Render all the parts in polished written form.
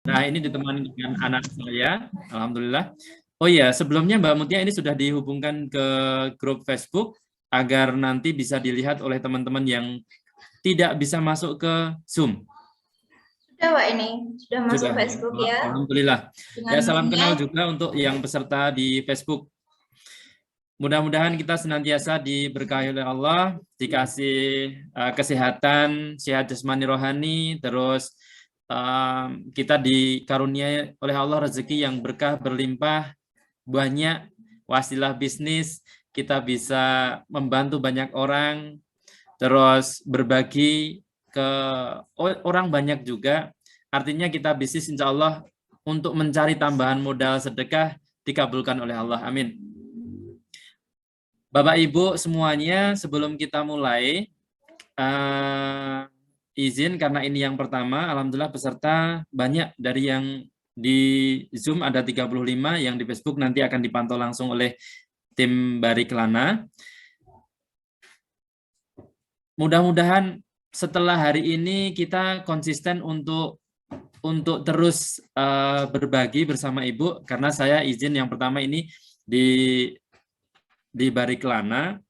Nah, ini ditemani dengan anak saya, alhamdulillah. Oh iya, sebelumnya Mbak Mutia ini sudah dihubungkan ke grup Facebook agar nanti bisa dilihat oleh teman-teman yang tidak bisa masuk ke Zoom. Sudah Pak, ini sudah masuk Sudah, ya. Facebook ya. Alhamdulillah. Dengan Ya, salam linknya. kenal juga untuk yang peserta di Facebook. Mudah-mudahan kita senantiasa diberkahi oleh Allah, dikasih kesehatan, sehat jasmani rohani, terus kita dikaruniai oleh Allah rezeki yang berkah berlimpah, banyak wasilah bisnis, kita bisa membantu banyak orang, terus berbagi ke orang banyak juga. Artinya kita bisnis insya Allah untuk mencari tambahan modal sedekah dikabulkan oleh Allah. Amin. Bapak Ibu semuanya, sebelum kita mulai, izin karena ini yang pertama, alhamdulillah peserta banyak dari yang di Zoom ada 35, yang di Facebook nanti akan dipantau langsung oleh tim Barikelana. Mudah-mudahan setelah hari ini kita konsisten untuk terus berbagi bersama Ibu, karena saya izin yang pertama ini di Barikelana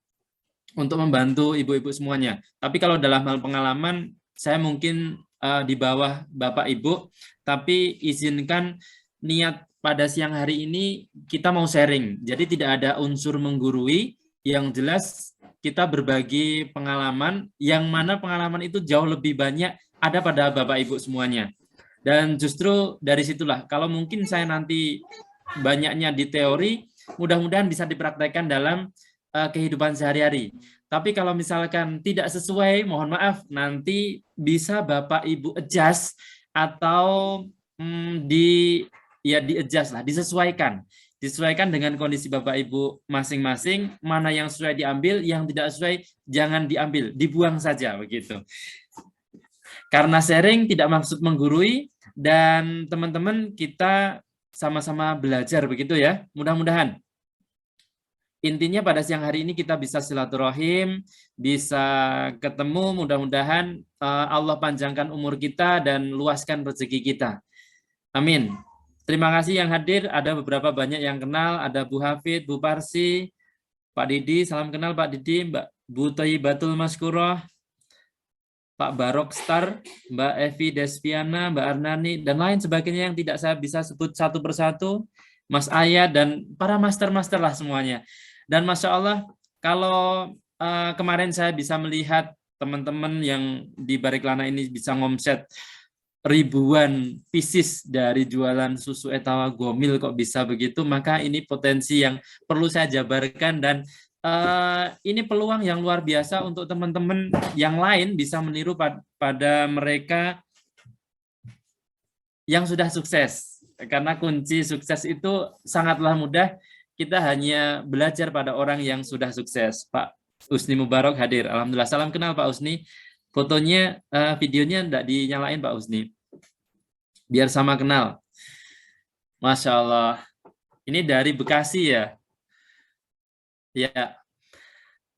untuk membantu ibu-ibu semuanya. Tapi kalau dalam hal pengalaman, saya mungkin di bawah Bapak Ibu, tapi izinkan niat pada siang hari ini kita mau sharing. Jadi tidak ada unsur menggurui, yang jelas kita berbagi pengalaman, yang mana pengalaman itu jauh lebih banyak ada pada Bapak Ibu semuanya. Dan justru dari situlah, kalau mungkin saya nanti banyaknya di teori, mudah-mudahan bisa dipraktekkan dalam kehidupan sehari-hari. Tapi kalau misalkan tidak sesuai, mohon maaf, nanti bisa Bapak Ibu adjust atau di adjust lah, disesuaikan dengan kondisi Bapak Ibu masing-masing, mana yang sesuai diambil, yang tidak sesuai jangan diambil, dibuang saja begitu. Karena sharing tidak maksud menggurui, dan teman-teman kita sama-sama belajar begitu ya, mudah-mudahan. Intinya pada siang hari ini kita bisa silaturahim, bisa ketemu, mudah-mudahan Allah panjangkan umur kita dan luaskan rezeki kita. Amin. Terima kasih yang hadir, ada beberapa banyak yang kenal, ada Bu Hafid, Bu Parsi, Pak Didi, salam kenal Pak Didi, Mbak Bu Thayyibatul Maskuroh, Pak Barok Star, Mbak Evi Despiana, Mbak Arnani, dan lain sebagainya yang tidak saya bisa sebut satu persatu, Mas Ayat, dan para master-master lah semuanya. Dan Masya Allah, kalau kemarin saya bisa melihat teman-teman yang di Barikelana ini bisa ngomset ribuan pieces dari jualan susu etawa gomil, kok bisa begitu, maka ini potensi yang perlu saya jabarkan, dan ini peluang yang luar biasa untuk teman-teman yang lain bisa meniru pada mereka yang sudah sukses. Karena kunci sukses itu sangatlah mudah, kita hanya belajar pada orang yang sudah sukses. Pak Usni Mubarak hadir, alhamdulillah. Salam kenal Pak Usni. Fotonya, videonya enggak dinyalain Pak Usni, biar sama kenal. Masya Allah. Ini dari Bekasi ya. Ya,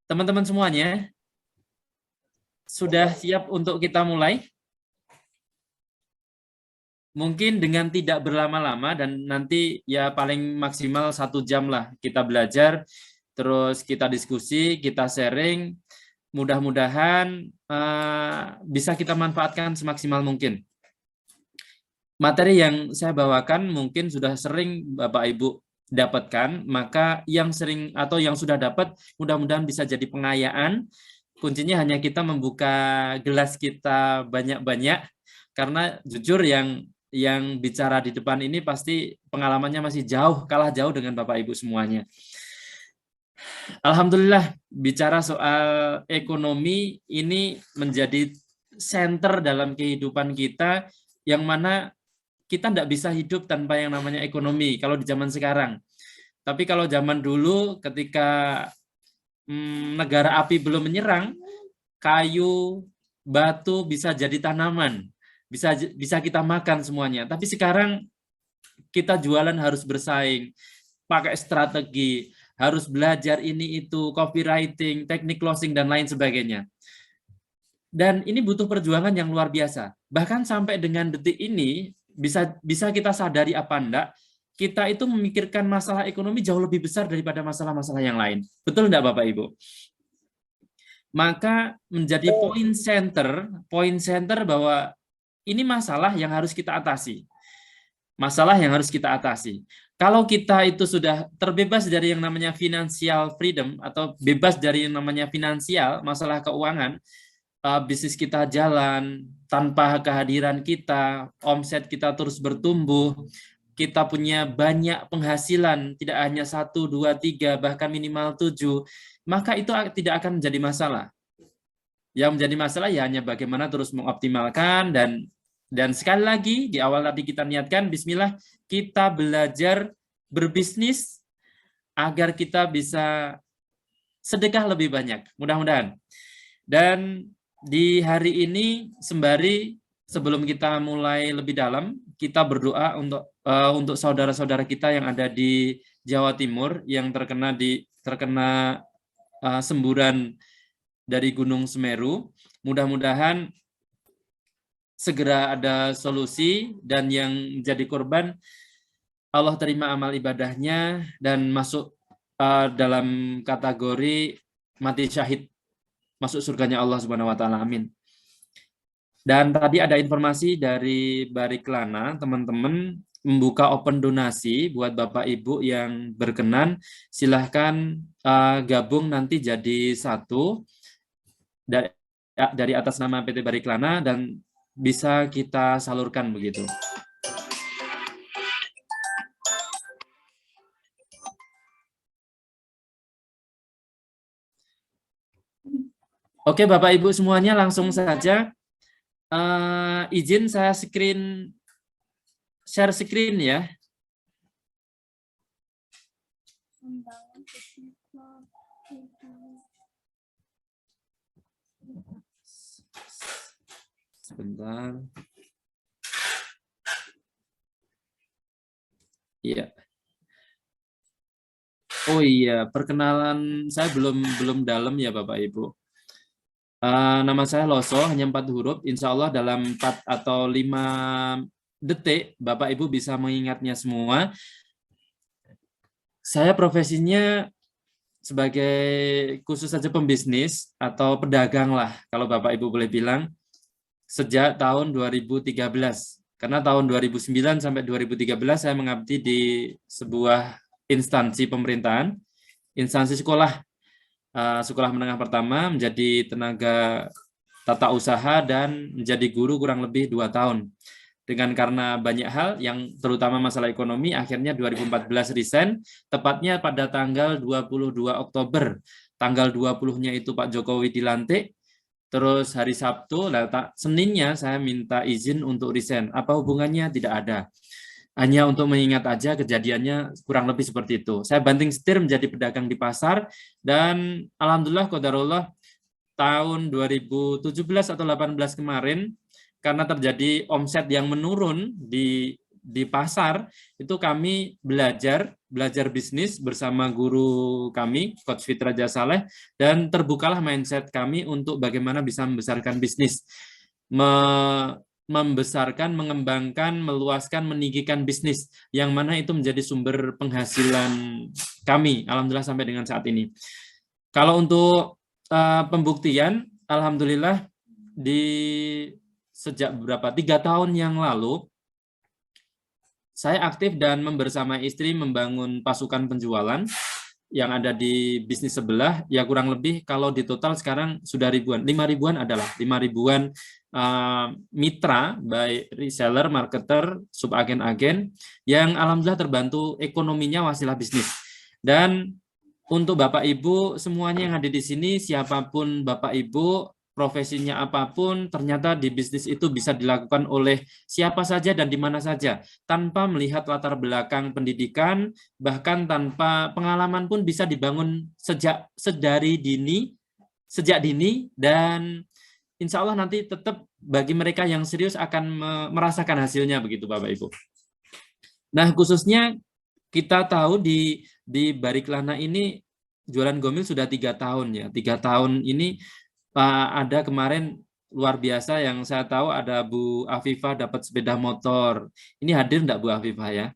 teman-teman semuanya, sudah siap untuk kita mulai? Mungkin dengan tidak berlama-lama, dan nanti ya paling maksimal 1 jam lah kita belajar, terus kita diskusi, kita sharing, mudah-mudahan bisa kita manfaatkan semaksimal mungkin. Materi yang saya bawakan mungkin sudah sering Bapak Ibu dapatkan, maka yang sering atau yang sudah dapat mudah-mudahan bisa jadi pengayaan. Kuncinya hanya kita membuka gelas kita banyak-banyak, karena jujur yang bicara di depan ini pasti pengalamannya masih kalah jauh dengan Bapak Ibu semuanya. Alhamdulillah, bicara soal ekonomi ini menjadi center dalam kehidupan kita, yang mana kita tidak bisa hidup tanpa yang namanya ekonomi kalau di zaman sekarang. Tapi kalau zaman dulu ketika negara api belum menyerang, kayu, batu bisa jadi tanaman, bisa kita makan semuanya. Tapi sekarang kita jualan harus bersaing, pakai strategi, harus belajar ini itu, copywriting, teknik closing, dan lain sebagainya. Dan ini butuh perjuangan yang luar biasa. Bahkan sampai dengan detik ini, bisa kita sadari apa enggak, kita itu memikirkan masalah ekonomi jauh lebih besar daripada masalah-masalah yang lain. Betul enggak Bapak Ibu? Maka menjadi poin center bahwa ini masalah yang harus kita atasi. Masalah yang harus kita atasi. Kalau kita itu sudah terbebas dari yang namanya financial freedom atau bebas dari yang namanya finansial, masalah keuangan, bisnis kita jalan tanpa kehadiran kita, omset kita terus bertumbuh, kita punya banyak penghasilan, tidak hanya 1, 2, 3, bahkan minimal 7, maka itu tidak akan menjadi masalah. Yang menjadi masalah ya hanya bagaimana terus mengoptimalkan dan sekali lagi di awal tadi kita niatkan bismillah kita belajar berbisnis agar kita bisa sedekah lebih banyak, mudah-mudahan. Dan di hari ini sembari sebelum kita mulai lebih dalam, kita berdoa untuk saudara-saudara kita yang ada di Jawa Timur yang terkena semburan dari Gunung Semeru. Mudah-mudahan segera ada solusi dan yang menjadi korban Allah terima amal ibadahnya dan masuk dalam kategori mati syahid, masuk surganya Allah Subhanahu wa taala. Amin. Dan tadi ada informasi dari Bariklana, teman-teman membuka open donasi buat Bapak Ibu yang berkenan, silahkan gabung nanti jadi satu dari atas nama PT Bariklana dan bisa kita salurkan begitu. Oke Bapak Ibu semuanya langsung saja izin saya share screen ya. Sebentar. Iya. Oh iya, perkenalan saya belum dalam ya Bapak Ibu. Nama saya Loso, hanya 4 huruf. Insya Allah dalam 4 atau 5 detik Bapak Ibu bisa mengingatnya semua. Saya profesinya sebagai khusus saja pembisnis atau pedagang lah, kalau Bapak Ibu boleh bilang, sejak tahun 2013. Karena tahun 2009 sampai 2013 saya mengabdi di sebuah instansi pemerintahan, instansi sekolah menengah pertama, menjadi tenaga tata usaha dan menjadi guru kurang lebih 2 tahun. Karena banyak hal yang terutama masalah ekonomi, akhirnya 2014 resign, tepatnya pada tanggal 22 Oktober. Tanggal 20-nya itu Pak Jokowi dilantik, terus hari Sabtu, Seninnya saya minta izin untuk resign. Apa hubungannya? Tidak ada. Hanya untuk mengingat aja kejadiannya kurang lebih seperti itu. Saya banting setir menjadi pedagang di pasar dan alhamdulillah qadarullah tahun 2017 atau 18 kemarin karena terjadi omset yang menurun di pasar, itu kami belajar bisnis bersama guru kami, Coach Fitra Jasaleh, dan terbukalah mindset kami untuk bagaimana bisa membesarkan bisnis. Membesarkan, mengembangkan, meluaskan, meninggikan bisnis, yang mana itu menjadi sumber penghasilan kami, alhamdulillah sampai dengan saat ini. Kalau untuk pembuktian, alhamdulillah sejak 3 tahun yang lalu, saya aktif dan bersama istri membangun pasukan penjualan yang ada di bisnis sebelah, ya kurang lebih kalau di total sekarang sudah 5 ribuan adalah 5 ribuan mitra, baik reseller, marketer, subagen-agen, yang alhamdulillah terbantu ekonominya wasilah bisnis. Dan untuk Bapak Ibu semuanya yang ada di sini, siapapun Bapak Ibu, profesinya apapun, ternyata di bisnis itu bisa dilakukan oleh siapa saja dan di mana saja, tanpa melihat latar belakang pendidikan, bahkan tanpa pengalaman pun bisa dibangun sejak dini, dan insya Allah nanti tetap bagi mereka yang serius akan merasakan hasilnya begitu Bapak Ibu. Nah khususnya kita tahu di Bariklana ini jualan gomil sudah 3 tahun ya. 3 tahun ini ada kemarin luar biasa yang saya tahu ada Bu Afifah dapat sepeda motor. Ini hadir enggak Bu Afifah ya?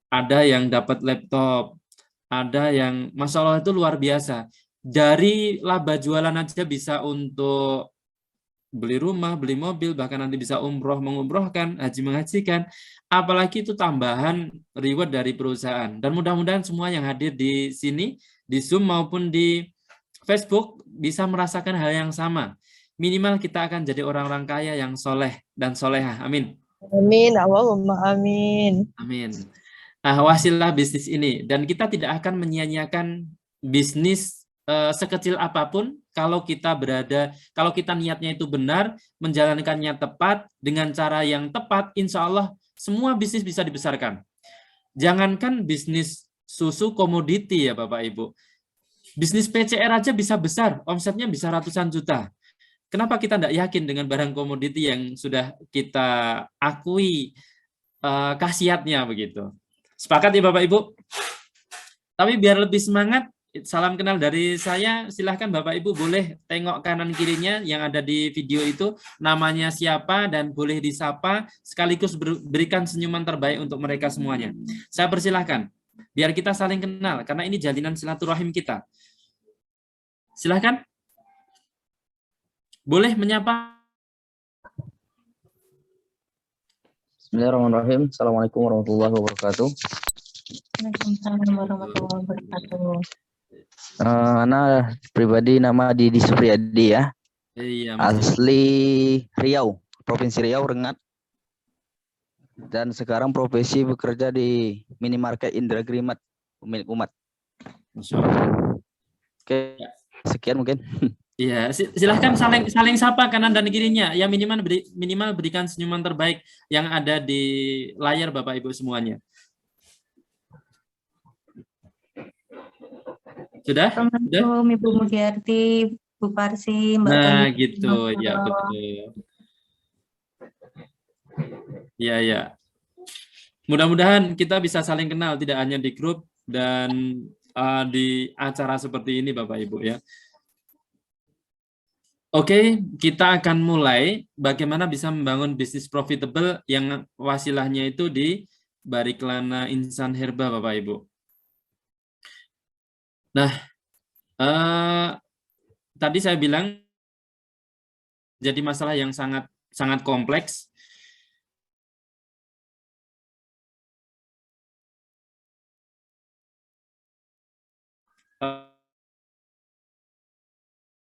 Ada yang dapat laptop, ada yang Masya Allah itu luar biasa. Dari laba jualan aja bisa untuk beli rumah, beli mobil, bahkan nanti bisa umroh, mengumrohkan, haji menghajikan, apalagi itu tambahan reward dari perusahaan. Dan mudah-mudahan semua yang hadir di sini, di Zoom maupun di Facebook, bisa merasakan hal yang sama. Minimal kita akan jadi orang-orang kaya yang soleh dan solehah. Amin. Amin, Allahumma amin. Amin. Nah, wasilah bisnis ini. Dan kita tidak akan menyia-nyiakan bisnis sekecil apapun kalau kita niatnya itu benar, menjalankannya tepat, dengan cara yang tepat, insya Allah semua bisnis bisa dibesarkan. Jangankan bisnis susu komoditi ya Bapak Ibu. Bisnis PCR aja bisa besar, omsetnya bisa ratusan juta. Kenapa kita tidak yakin dengan barang komoditi yang sudah kita akui khasiatnya begitu? Sepakat ya Bapak Ibu? Tapi biar lebih semangat, salam kenal dari saya, silahkan Bapak Ibu boleh tengok kanan kirinya yang ada di video itu, namanya siapa dan boleh disapa, sekaligus berikan senyuman terbaik untuk mereka semuanya. Saya persilahkan, biar kita saling kenal, karena ini jalinan silaturahim kita. Silahkan. Boleh menyapa. Bismillahirrahmanirrahim. Assalamualaikum warahmatullahi wabarakatuh. Waalaikumsalam warahmatullahi wabarakatuh. Ana pribadi nama Didi Supriyadi ya. Iya, Asli Riau, Provinsi Riau, Rengat. Dan sekarang profesi bekerja di minimarket Indra Grimat, pemilik umat. Masya Allah. Oke, sekian mungkin. Iya, silahkan saling sapa kanan dan kirinya. Ya minimal berikan senyuman terbaik yang ada di layar Bapak Ibu semuanya. Sudah? Assalamualaikum Ibu Mulyarti, Bu Parsi, Mbak Nah, Tani. gitu. Ya, betul. Ya, ya. Mudah-mudahan kita bisa saling kenal, tidak hanya di grup dan di acara seperti ini, Bapak Ibu ya. Oke, kita akan mulai bagaimana bisa membangun bisnis profitable yang wasilahnya itu di Bariklana Insan Herba, Bapak Ibu. Nah, tadi saya bilang jadi masalah yang sangat kompleks.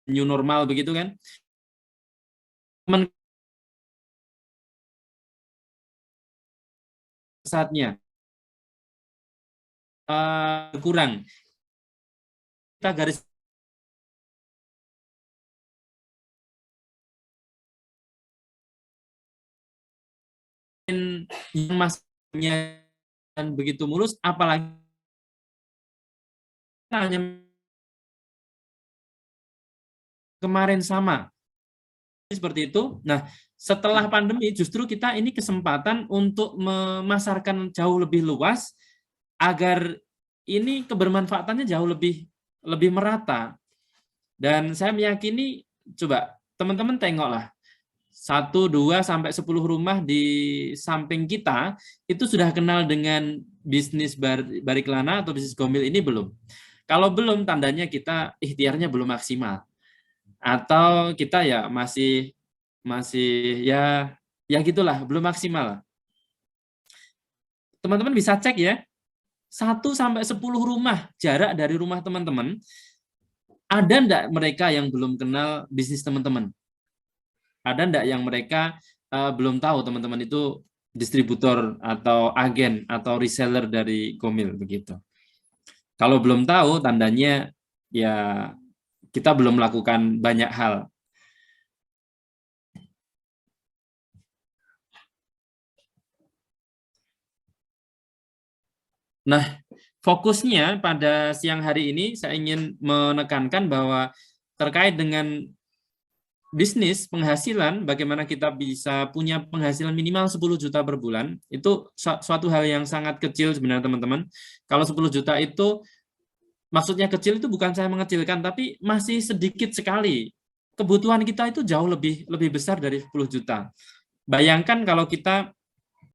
New normal begitu kan? Saatnya kurang. Kita garis yang masanya begitu mulus, apalagi hanya kemarin sama seperti itu. Nah, setelah pandemi justru kita ini kesempatan untuk memasarkan jauh lebih luas agar ini kebermanfaatannya jauh lebih merata. Dan saya meyakini, coba teman-teman tengoklah, 1, 2, sampai 10 rumah di samping kita itu sudah kenal dengan bisnis Bariklana atau bisnis Gombil ini belum? Kalau belum, tandanya kita ikhtiarnya belum maksimal. Atau kita ya masih ya gitulah, belum maksimal. Teman-teman bisa cek ya, 1 sampai 10 rumah jarak dari rumah teman-teman, ada enggak mereka yang belum kenal bisnis teman-teman? Ada enggak yang mereka belum tahu teman-teman itu distributor atau agen atau reseller dari Gombil begitu? Kalau belum tahu, tandanya ya kita belum melakukan banyak hal. Nah, fokusnya pada siang hari ini saya ingin menekankan bahwa terkait dengan bisnis, penghasilan, bagaimana kita bisa punya penghasilan minimal 10 juta per bulan, itu suatu hal yang sangat kecil sebenarnya teman-teman. Kalau 10 juta itu, maksudnya kecil itu bukan saya mengecilkan, tapi masih sedikit sekali kebutuhan kita itu jauh lebih besar dari 10 juta. Bayangkan kalau kita